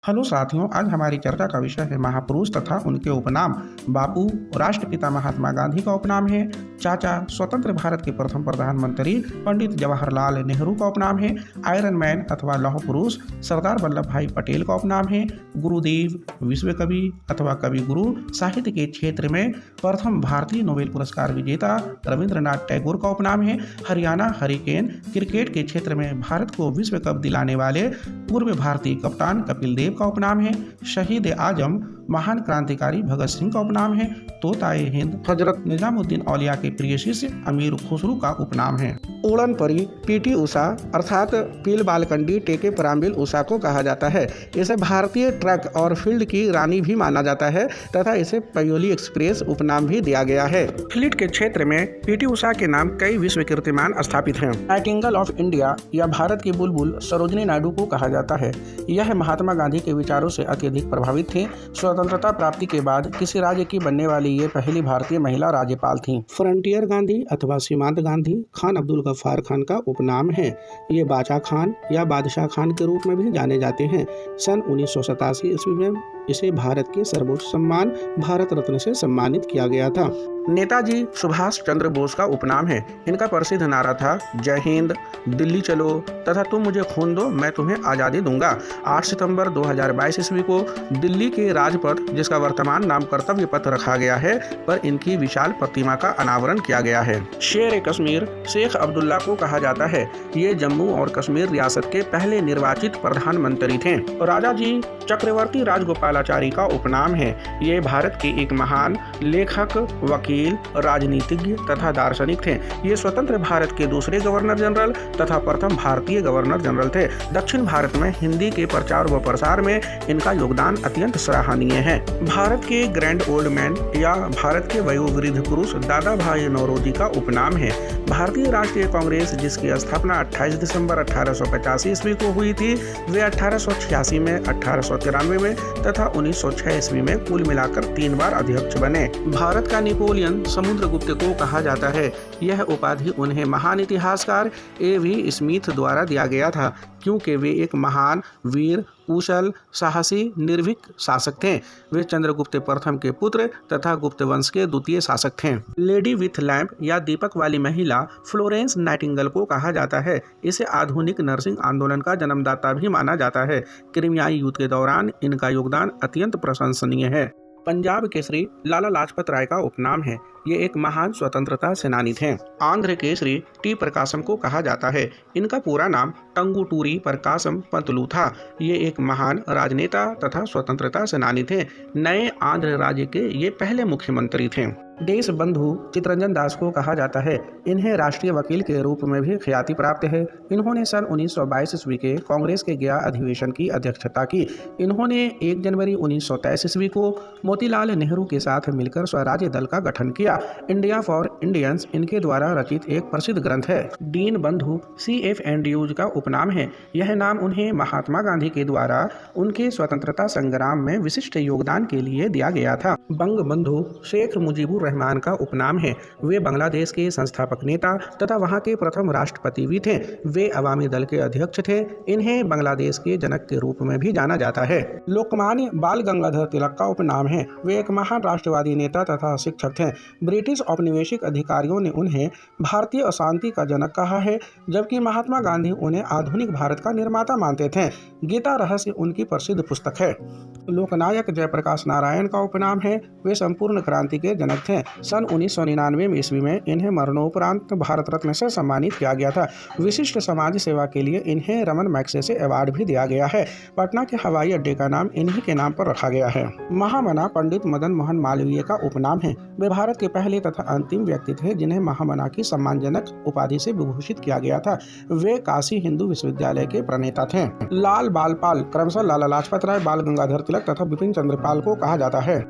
Hello साथियों, आज हमारी चर्चा का विषय है महापुरुष तथा उनके उपनाम। बापू राष्ट्रपिता महात्मा गांधी का उपनाम है। चाचा स्वतंत्र भारत के प्रथम प्रधानमंत्री पंडित जवाहरलाल नेहरू का उपनाम है। आयरन मैन अथवा लौह पुरुष सरदार वल्लभ भाई पटेल का उपनाम है। गुरुदेव विश्व कवि अथवा कवि गुरु साहित्य के क्षेत्र में प्रथम भारतीय नोबेल पुरस्कार विजेता रविंद्रनाथ टैगोर का उपनाम है। हरियाणा हरिकेन क्रिकेट के क्षेत्र में भारत को विश्व कप दिलाने वाले पूर्व भारतीय कप्तान कपिल देव का उपनाम है। शहीद आजम महान क्रांतिकारी भगत सिंह का उपनाम है। तोताए हिंद हजरत निजामुद्दीन औलिया के प्रिय शिष्य अमीर खुसरू का उपनाम है। उड़न परी पीटी उषा अर्थात पील बालकंडी टेके पराम्बिल उषा को कहा जाता है। इसे भारतीय ट्रैक और फील्ड की रानी भी माना जाता है तथा इसे पयोली एक्सप्रेस उपनाम भी दिया गया है। एथलीट के क्षेत्र में पीटी उषा के नाम कई विश्व कीर्तिमान स्थापित हैं। नाइटिंगेल ऑफ इंडिया या भारत की बुलबुल सरोजिनी नायडू को कहा जाता है। यह महात्मा गांधी के विचारों से अत्यधिक प्रभावित थे। स्वतंत्रता प्राप्ति के बाद किसी राज्य की बनने वाली ये पहली भारतीय महिला राज्यपाल थीं। फ्रंटियर गांधी अथवा सीमांत गांधी खान अब्दुल गफ्फार खान का उपनाम है। ये बाचा खान या बादशाह खान के रूप में भी जाने जाते हैं। सन 1987 ईस्वी में इसे भारत के सर्वोच्च सम्मान भारत रत्न से सम्मानित किया गया था। नेताजी सुभाष चंद्र बोस का उपनाम है। इनका प्रसिद्ध नारा था जय हिंद, दिल्ली चलो तथा तुम मुझे खून दो मैं तुम्हें आज़ादी दूंगा। 8 सितंबर 2022 ईस्वी को दिल्ली के राजपथ, जिसका वर्तमान नाम कर्तव्य पथ रखा गया है, पर इनकी विशाल प्रतिमा का अनावरण किया गया है। शेर कश्मीर शेख अब्दुल्ला को कहा जाता है। ये जम्मू और कश्मीर रियासत के पहले निर्वाचित प्रधानमंत्री थे। राजा जी चक्रवर्ती राजगोपालाचारी का उपनाम है। ये भारत के एक महान लेखक, वकील, राजनीतिज्ञ तथा दार्शनिक थे। ये स्वतंत्र भारत के दूसरे गवर्नर जनरल तथा प्रथम भारतीय गवर्नर जनरल थे। दक्षिण भारत में हिंदी के प्रचार व प्रसार में इनका योगदान अत्यंत सराहनीय है। भारत के ग्रैंड ओल्ड मैन या भारत के वयोवृद्ध पुरुष दादा भाई नौरोजी का उपनाम है। भारतीय राष्ट्रीय कांग्रेस, जिसकी स्थापना 28 दिसंबर 1885 ईस्वी को हुई थी, वे 1886 में, 1893 में तथा 1906 ईस्वी में कुल मिलाकर 3 बार अध्यक्ष बने। भारत का नेपोलियन समुद्रगुप्त को कहा जाता है। यह उपाधि उन्हें महान इतिहासकार A.V. स्मिथ द्वारा दिया गया था, क्योंकि वे एक महान वीर, कुशल, साहसी, निर्भीक शासक थे। वे चंद्रगुप्त प्रथम के पुत्र तथा गुप्त वंश के द्वितीय शासक थे। लेडी विथ लैंप या दीपक वाली महिला फ्लोरेंस नाइटिंगेल को कहा जाता है। इसे आधुनिक नर्सिंग आंदोलन का जन्मदाता भी माना जाता है। क्रिमियाई युद्ध के दौरान इनका योगदान अत्यंत प्रशंसनीय है। पंजाब केसरी लाला लाजपत राय का उपनाम है। ये एक महान स्वतंत्रता सेनानी थे। आंध्र केसरी टी प्रकाशम को कहा जाता है। इनका पूरा नाम टंगुटूरी प्रकाशम पंतलू था। ये एक महान राजनेता तथा स्वतंत्रता सेनानी थे। नए आंध्र राज्य के ये पहले मुख्यमंत्री थे। देश बंधु चित्तरंजन दास को कहा जाता है। इन्हें राष्ट्रीय वकील के रूप में भी ख्याति प्राप्त है। इन्होंने सन 1922 ईस्वी के कांग्रेस के गया अधिवेशन की अध्यक्षता की। इन्होंने 1 जनवरी 1923 ईस्वी को मोतीलाल नेहरू के साथ मिलकर स्वराज्य दल का गठन किया। इंडिया फॉर इंडियंस इनके द्वारा रचित एक प्रसिद्ध ग्रंथ है। दीन बंधु CF एंड्रयूज का उपनाम है। यह नाम उन्हें महात्मा गांधी के द्वारा उनके स्वतंत्रता संग्राम में विशिष्ट योगदान के लिए दिया गया था। बंग बंधु शेख मुजीबुर रहमान का उपनाम है। वे बांग्लादेश के संस्थापक नेता तथा वहां के प्रथम राष्ट्रपति भी थे। वे अवामी दल के अध्यक्ष थे। इन्हें बांग्लादेश के जनक के रूप में भी जाना जाता है। लोकमान्य बाल गंगाधर तिलक का उपनाम है। वे एक महान राष्ट्रवादी नेता तथा शिक्षक थे। ब्रिटिश औपनिवेशिक अधिकारियों ने उन्हें भारतीय अशांति का जनक कहा है, जबकि महात्मा गांधी उन्हें आधुनिक भारत का निर्माता मानते थे। गीता रहस्य उनकी प्रसिद्ध पुस्तक है। लोकनायक जयप्रकाश नारायण का उपनाम है। वे संपूर्ण क्रांति के जनक थे। सन 1999 ईस्वी में इन्हें मरणोपरांत भारत रत्न से सम्मानित किया गया था। विशिष्ट समाज सेवा के लिए इन्हें रमन मैग्सेसे अवार्ड भी दिया गया है। पटना के हवाई अड्डे का नाम इन्हीं के नाम पर रखा गया है। महामना पंडित मदन मोहन मालवीय का उपनाम है। वे भारत के पहले तथा अंतिम व्यक्ति थे जिन्हें महामना की सम्मानजनक उपाधि से विभूषित किया गया था। वे काशी हिंदू विश्वविद्यालय के प्रणेता थे। लाल बाल पाल क्रमशः लाला लाजपत राय, बाल गंगाधर तिलक तथा बिपिन चंद्र पाल को कहा जाता है।